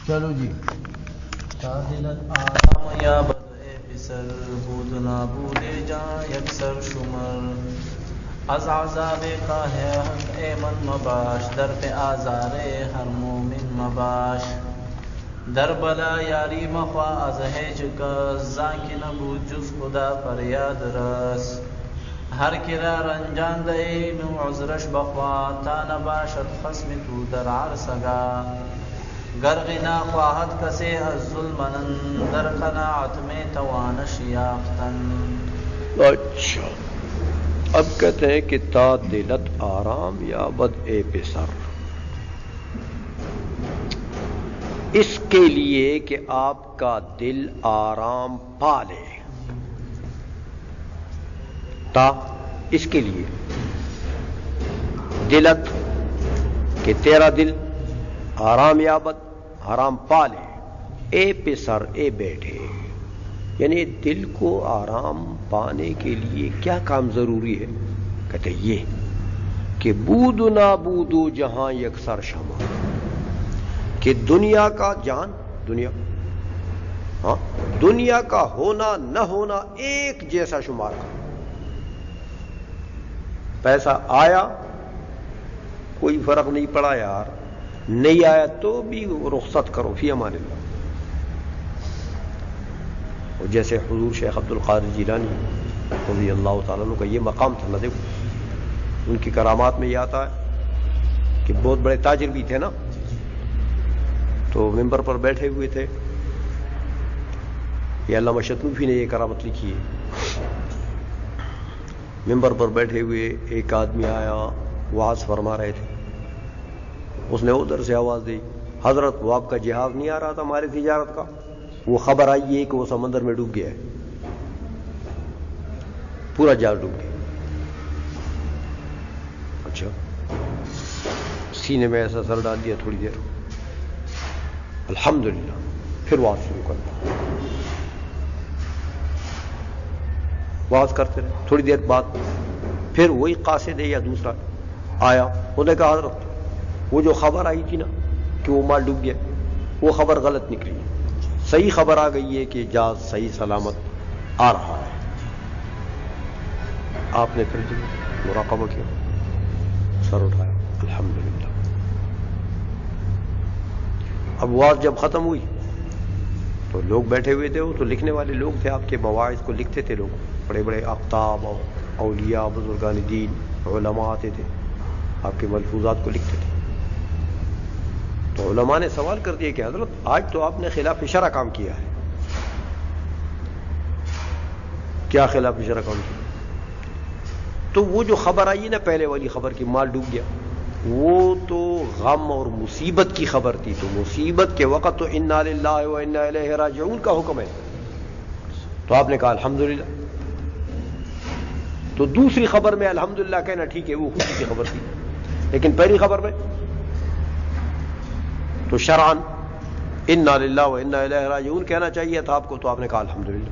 چلو جی. تعدلت آرام یا بدء پسر بود نابود جان یکسر شمر از عذاب قاہ حق ایمن مباش در پہ آزار ہر مومن مباش در بلا یاری مخوا از ہیج کس زانکی نبود جز خدا پر یاد رس ہر کرا رنجان دے نو عذرش بخوا تا نباشد خصم تو در عرصگا گرغنا خواہد کسے از ظلمن در قناعت میں توانش یافتن. اچھا اب کہتے ہیں کہ تعدلت آرام یا بدء پسر، اس کے لیے کہ آپ کا دل آرام پا لے، تا اس کے لیے دلت کہ تیرا دل آرام یابد آرام پا لے، اے پسر اے بیٹھے، یعنی دل کو آرام پانے کے لیے کیا کام ضروری ہے؟ کہتے یہ کہ بود نابود جہاں یکسر شمع، کہ دنیا کا جان دنیا کا ہونا نہ ہونا ایک جیسا شمار کا، پیسہ آیا کوئی فرق نہیں پڑا یار، نہیں آیا تو بھی رخصت کرو فی امان اللہ. اور جیسے حضور شیخ عبد القادر جیلانی رضی اللہ تعالیٰ عنہ کا یہ مقام تھا نا، دیکھو ان کی کرامات میں یہ آتا ہے کہ بہت بڑے تاجر بھی تھے نا، تو ممبر پر بیٹھے ہوئے تھے، یہ علامہ شتنوفی نے یہ کرامت لکھی ہے. ممبر پر بیٹھے ہوئے ایک آدمی آیا، وعظ فرما رہے تھے، اس نے ادھر سے آواز دی، حضرت وہ آپ کا جہاز نہیں آ رہا تھا ہماری تجارت کا، وہ خبر آئی ہے کہ وہ سمندر میں ڈوب گیا ہے، پورا جہاز ڈوب گیا. اچھا سینے میں ایسا سر ڈال دیا تھوڑی دیر، الحمدللہ، پھر واز شروع کر دیا، واز کرتے رہے. تھوڑی دیر بعد پھر وہی قاصد ہے یا دوسرا آیا، انہوں نے کہا حضرت وہ جو خبر آئی تھی نا کہ وہ مال ڈوب گیا، وہ خبر غلط نکلی، صحیح خبر آ گئی ہے کہ جہاز صحیح سلامت آ رہا ہے. آپ نے پھر مراقبہ کیا، سر اٹھایا، الحمدللہ. اب واز جب ختم ہوئی تو لوگ بیٹھے ہوئے تھے، وہ تو لکھنے والے لوگ تھے، آپ کے مواعظ کو لکھتے تھے لوگ، بڑے بڑے اقطاب اور اولیاء بزرگان دین علماء آتے تھے، آپ کے ملفوظات کو لکھتے تھے. تو علماء نے سوال کر دیا کہ حضرت آج تو آپ نے خلاف شرع کام کیا ہے. کیا خلاف شرع کام کیا؟ تو وہ جو خبر آئی نا پہلے والی خبر کی مال ڈوب گیا، وہ تو غم اور مصیبت کی خبر تھی، تو مصیبت کے وقت تو انا للہ و انا الیہ راجعون کا حکم ہے، تو آپ نے کہا الحمدللہ. تو دوسری خبر میں الحمدللہ کہنا ٹھیک ہے، وہ خوشی کی خبر تھی، لیکن پہلی خبر میں تو شرعاً انا للہ و انا الیہ راجعون کہنا چاہیے تھا آپ کو، تو آپ نے کہا الحمدللہ.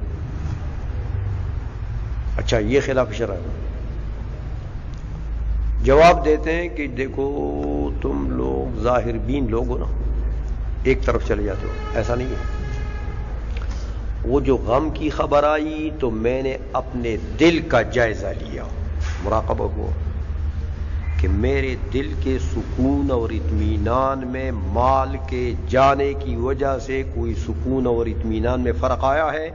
اچھا یہ خلاف شرع ہے. جواب دیتے ہیں کہ دیکھو تم لوگ ظاہر بین لوگ ہو نا، ایک طرف چلے جاتے ہو، ایسا نہیں ہے. وہ جو غم کی خبر آئی تو میں نے اپنے دل کا جائزہ لیا، مراقبہ ہوا کہ میرے دل کے سکون اور اطمینان میں مال کے جانے کی وجہ سے کوئی سکون اور اطمینان میں فرق آیا ہے.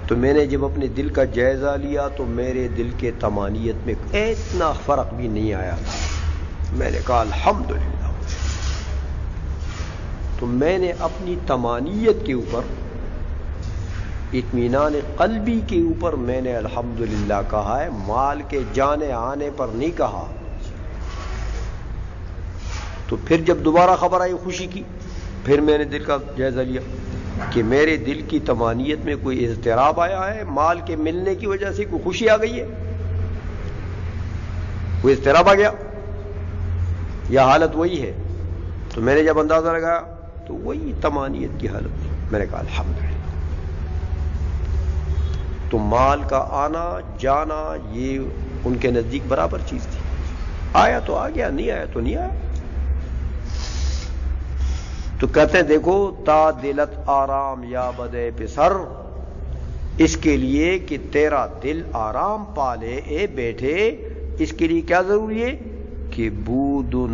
تو میں نے جب اپنے دل کا جائزہ لیا تو میرے دل کے طمانیت میں اتنا فرق بھی نہیں آیا تھا. میں نے کہا الحمدللہ. تو میں نے اپنی طمانیت کے اوپر، اطمینان قلبی کے اوپر میں نے الحمدللہ کہا ہے، مال کے جانے آنے پر نہیں کہا. تو پھر جب دوبارہ خبر آئی خوشی کی، پھر میں نے دل کا جائزہ لیا کہ میرے دل کی طمانیت میں کوئی اضطراب آیا ہے، مال کے ملنے کی وجہ سے کوئی خوشی آ گئی ہے، کوئی اضطراب آ گیا، یا حالت وہی ہے. تو میں نے جب اندازہ لگایا تو وہی طمانیت کی حالت تھی. میں نے کہا الحمدللہ. تو مال کا آنا جانا یہ ان کے نزدیک برابر چیز تھی، آیا تو آ گیا، نہیں آیا تو نہیں آیا. تو کہتے ہیں دیکھو تا دلت آرام یا بدے پسر، اس کے لیے کہ تیرا دل آرام پالے اے بیٹھے، اس کے لیے کیا ضروری ہے کہ بود و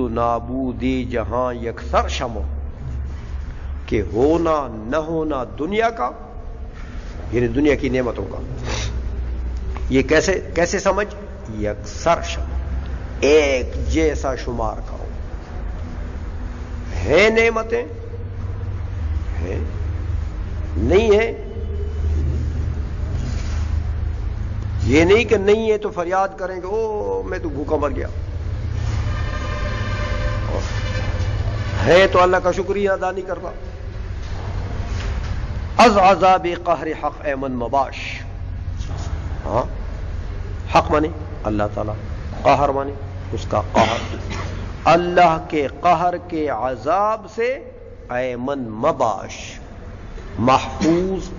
نابودی جہاں یکسر شمو، کہ ہونا نہ ہونا دنیا کا، یعنی دنیا کی نعمتوں کا، یہ کیسے سمجھ، یکسر شمو، ایک جیسا شمار کرو، ہیں نعمتیں ہیں، نہیں ہے، یہ نہیں کہ نہیں ہے تو فریاد کریں کہ او میں تو بھوکا مر گیا، ہے تو اللہ کا شکریہ ادا نہیں کرتا۔ از عذاب قہر حق ایمن مباش، ہاں حق مانے اللہ تعالی، قہر مانے اس کا قہر، اللہ کے قہر کے عذاب سے ایمن مباش، محفوظ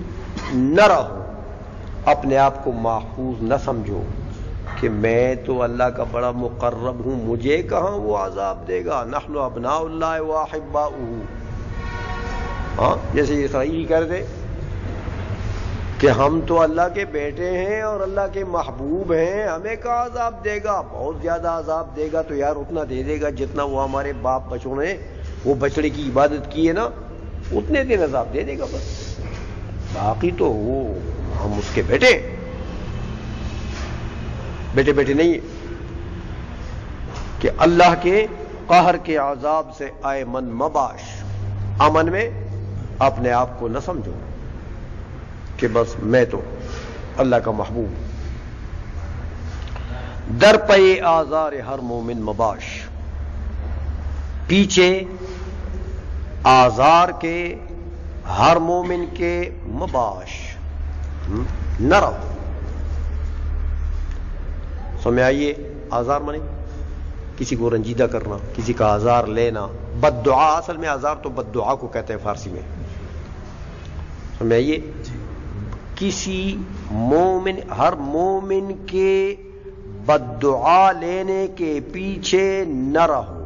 نہ رہو، اپنے آپ کو محفوظ نہ سمجھو کہ میں تو اللہ کا بڑا مقرب ہوں، مجھے کہاں وہ عذاب دے گا، نحن ابناء اللہ واحباؤہ، ہاں جیسے اسرائیلی کہہ رہے تھے کہ ہم تو اللہ کے بیٹے ہیں اور اللہ کے محبوب ہیں، ہمیں کہاں عذاب دے گا، بہت زیادہ عذاب دے گا تو یار اتنا دے دے گا جتنا وہ ہمارے باپ بچوں نے وہ بچڑے کی عبادت کی ہے نا، اتنے دن عذاب دے دے گا بس، باقی تو وہ ہم اس کے بیٹے نہیں ہیں، کہ اللہ کے قہر کے عذاب سے ایمن مباش، امن میں اپنے آپ کو نہ سمجھو کہ بس میں تو اللہ کا محبوب، در پے آزار ہر مومن مباش، پیچھے آزار کے ہر مومن کے مباش نہ رہو، سمجھ آئیے، آزار مانے کسی کو رنجیدہ کرنا، کسی کا آزار لینا، بد دعا، اصل میں آزار تو بد دعا کو کہتے ہیں فارسی میں، سمجھ آئیے، کسی مومن، ہر مومن کے بد دعا لینے کے پیچھے نہ رہو،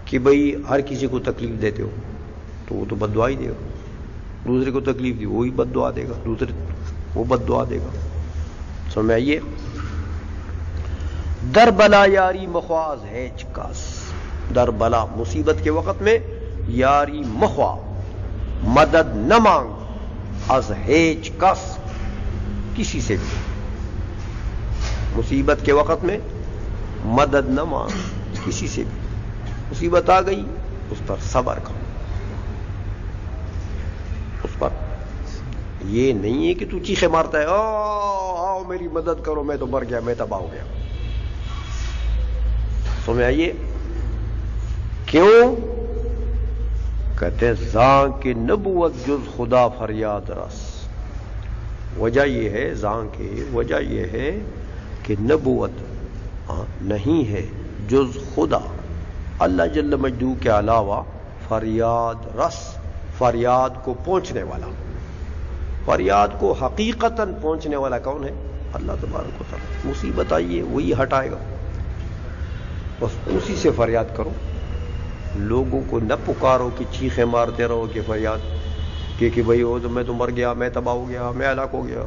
کہ بھئی ہر کسی کو تکلیف دیتے ہو تو وہ تو بد دعا ہی دے گا، دوسرے کو تکلیف دی وہی بد دعا دے گا، دوسرے وہ بد دعا دے گا، سمجھ آئیے، در بلا یاری مخواز ہیچ کس، در بلا مصیبت کے وقت میں یاری مخواہ، مدد نہ مانگ، از ہیچ کس، کسی سے بھی، مصیبت کے وقت میں مدد نہ مانگ کسی سے بھی، مصیبت آ گئی اس پر صبر کرو، اس پر یہ نہیں ہے کہ تو چیخے مارتا ہے آؤ میری مدد کرو میں تو مر گیا، میں تباہ ہو گیا، سمجھ آئیے، کیوں کہتے ہیں زاں کی نبوت جز خدا فریاد رس، وجہ یہ ہے، زاں کی وجہ یہ ہے کہ نبوت نہیں ہے جز خدا اللہ جل مجدو کے علاوہ فریاد رس، فریاد کو پہنچنے والا، فریاد کو حقیقتاً پہنچنے والا کون ہے؟ اللہ تبارک و تعالی، مصیبت آئی ہے وہی ہٹائے گا، بس اسی سے فریاد کرو، لوگوں کو نہ پکارو کہ چیخیں مارتے رہو کہ فریاد کہ بھئی ہو تو میں تو مر گیا، میں تباہ ہو گیا، میں ہلاک ہو گیا،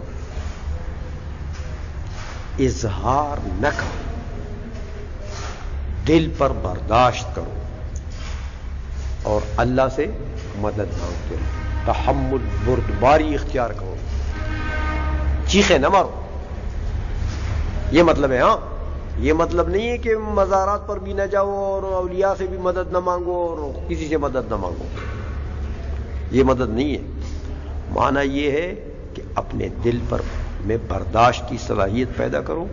اظہار نہ کرو، دل پر برداشت کرو اور اللہ سے مدد مانگتے رہو، تحمل بردباری اختیار کرو، چیخیں نہ مارو، یہ مطلب ہے، ہاں یہ مطلب نہیں ہے کہ مزارات پر بھی نہ جاؤ اور اولیاء سے بھی مدد نہ مانگو اور کسی سے مدد نہ مانگو، یہ مدد نہیں ہے، معنی یہ ہے کہ اپنے دل پر میں برداشت کی صلاحیت پیدا کرو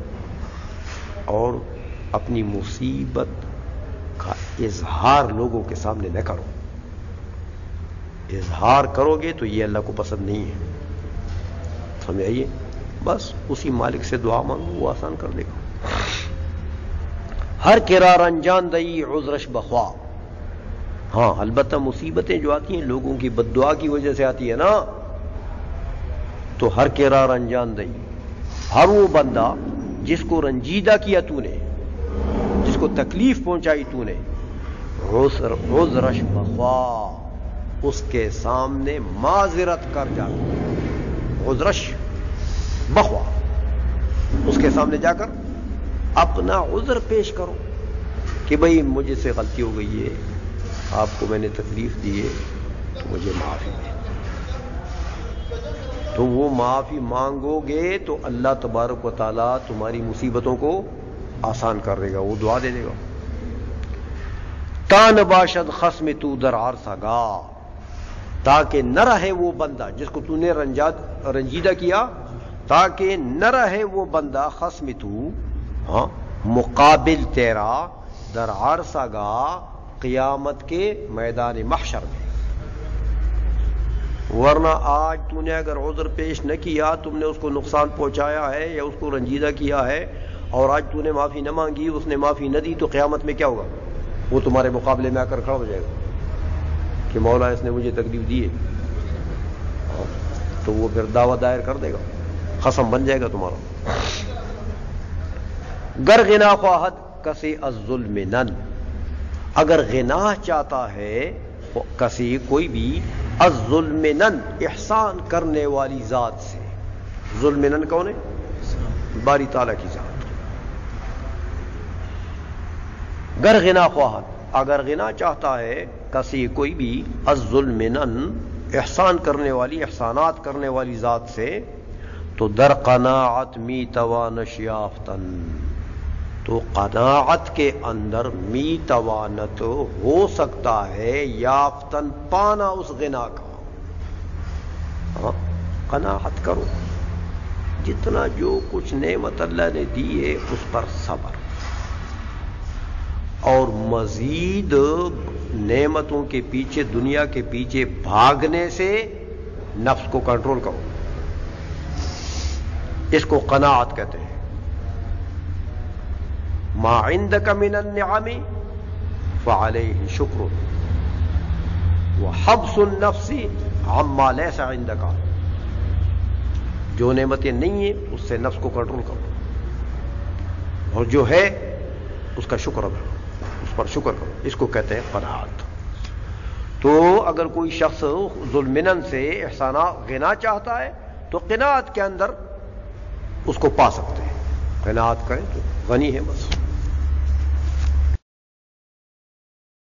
اور اپنی مصیبت کا اظہار لوگوں کے سامنے نہ کرو، اظہار کرو گے تو یہ اللہ کو پسند نہیں ہے، سمجھ آئیے، بس اسی مالک سے دعا مانگو، وہ آسان کر دے گا، ہر کرار انجان دئی عذرش بخوا، ہاں البتہ مصیبتیں جو آتی ہیں لوگوں کی بد دعا کی وجہ سے آتی ہے نا، تو ہر کرار انجان دئی، ہر وہ بندہ جس کو رنجیدہ کیا تو نے، جس کو تکلیف پہنچائی تو نے، عذرش بخوا، اس کے سامنے معذرت کر جاتا، عذرش بخوا، اس کے سامنے جا کر اپنا عذر پیش کرو کہ بھئی مجھے سے غلطی ہو گئی ہے، آپ کو میں نے تکلیف دی ہے تو مجھے معافی دے۔ تو وہ معافی مانگو گے تو اللہ تبارک و تعالیٰ تمہاری مصیبتوں کو آسان کر دے گا، وہ دعا دے دے گا۔ تا نباشد خصم تو در عرصہ گا، تاکہ نہ رہے وہ بندہ جس کو تو نے رنجیدہ کیا، تاکہ نہ رہے وہ بندہ خصم تو، ہاں مقابل تیرا، در عرصہ گا قیامت کے میدان محشر میں۔ ورنہ آج تو نے اگر عذر پیش نہ کیا، تم نے اس کو نقصان پہنچایا ہے یا اس کو رنجیدہ کیا ہے، اور آج تو نے معافی نہ مانگی، اس نے معافی نہ دی، تو قیامت میں کیا ہوگا؟ وہ تمہارے مقابلے میں آ کر کھڑا ہو جائے گا کہ مولا اس نے مجھے تکلیف دی ہے، تو وہ پھر دعویٰ دائر کر دے گا، خصم بن جائے گا تمہارا۔ گر غنا خواہد کسی الظلم نن، اگر غنا چاہتا ہے کسی کوئی بھی، الظلم نن احسان کرنے والی ذات سے، ظلم نن کون ہے؟ باری تعالیٰ کی ذات۔ گر غنا خواہد، اگر غنا چاہتا ہے کسی کوئی بھی، الظلم نن احسان کرنے والی، احسانات کرنے والی ذات سے، تو در قناعت می توانش یافتن، تو قناعت کے اندر می توانت ہو سکتا ہے یافتن پانا اس غنا کا۔ ہاں قناعت کرو، جتنا جو کچھ نعمت اللہ نے دی ہے اس پر صبر، اور مزید نعمتوں کے پیچھے، دنیا کے پیچھے بھاگنے سے نفس کو کنٹرول کرو، اس کو قناعت کہتے ہیں۔ ما عندک من النعم فعلیہ شکر وحبس النفس عما لیس عندک، جو نعمتیں نہیں ہیں اس سے نفس کو کنٹرول کرو، اور جو ہے اس کا شکر کرو، اس پر شکر کرو، اس کو کہتے ہیں قناعت۔ تو اگر کوئی شخص ظلمن سے احسانات غنا چاہتا ہے تو قناعت کے اندر اس کو پا سکتے ہیں، قناعت کریں تو غنی ہے بس۔